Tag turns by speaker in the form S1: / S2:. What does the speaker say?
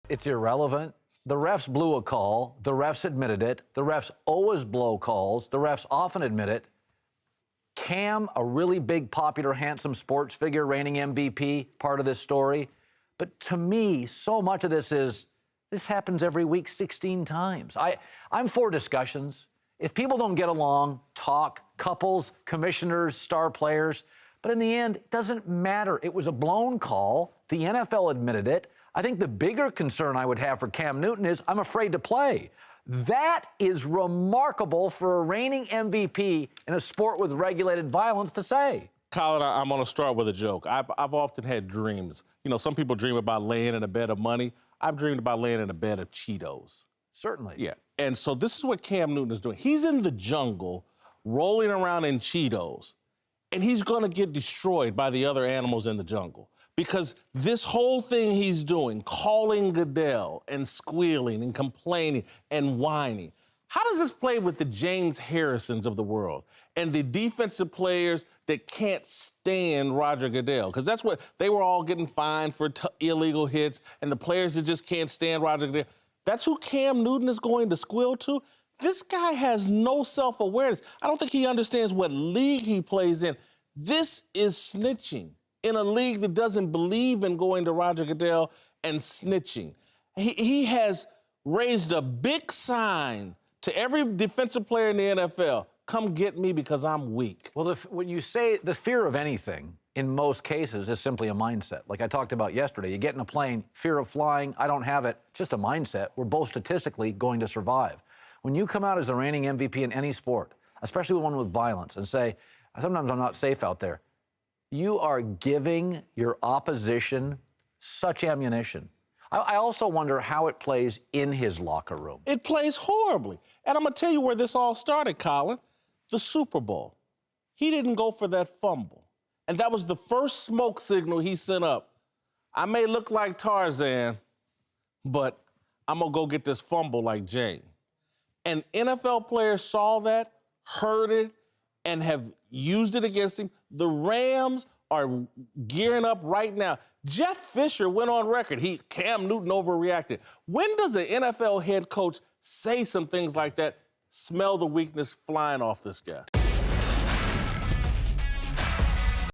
S1: It's irrelevant. The refs blew a call. The refs admitted it. The refs always blow calls. The refs often admit it. Cam, a really big, popular, handsome sports figure, reigning MVP, part of this story. But to me, so much of this happens every week 16 times. I'm for discussions. If people don't get along, talk, couples, commissioners, star players. But in the end, it doesn't matter. It was a blown call. The NFL admitted it. I think the bigger concern I would have for Cam Newton is I'm afraid to play. That is remarkable for a reigning MVP in a sport with regulated violence to say.
S2: Colin, I'm going to start with a joke. I've often had dreams. You know, some people dream about laying in a bed of money. I've dreamed about laying in a bed of Cheetos.
S1: Certainly.
S2: Yeah. And so this is what Cam Newton is doing. He's in the jungle, rolling around in Cheetos, and he's going to get destroyed by the other animals in the jungle. Because this whole thing he's doing, calling Goodell and squealing and complaining and whining, how does this play with the James Harrisons of the world and the defensive players that can't stand Roger Goodell? Because that's what they were all getting fined for illegal hits, and the players that just can't stand Roger Goodell. That's who Cam Newton is going to squeal to? This guy has no self-awareness. I don't think he understands what league he plays in. This is snitching in a league that doesn't believe in going to Roger Goodell and snitching. He has raised a big sign to every defensive player in the NFL, come get me because I'm weak.
S1: Well, when you say the fear of anything, in most cases, is simply a mindset. Like I talked about yesterday, you get in a plane, fear of flying, I don't have it, just a mindset. We're both statistically going to survive. When you come out as the reigning MVP in any sport, especially one with violence, and say, sometimes I'm not safe out there, you are giving your opposition such ammunition. I also wonder how it plays in his locker room.
S2: It plays horribly. And I'm going to tell you where this all started, Colin. The Super Bowl. He didn't go for that fumble. And that was the first smoke signal he sent up. I may look like Tarzan, but I'm going to go get this fumble like Jane. And NFL players saw that, heard it, and have used it against him. The Rams are gearing up right now. Jeff Fisher went on record. Cam Newton overreacted. When does an NFL head coach say some things like that? Smell the weakness flying off this guy.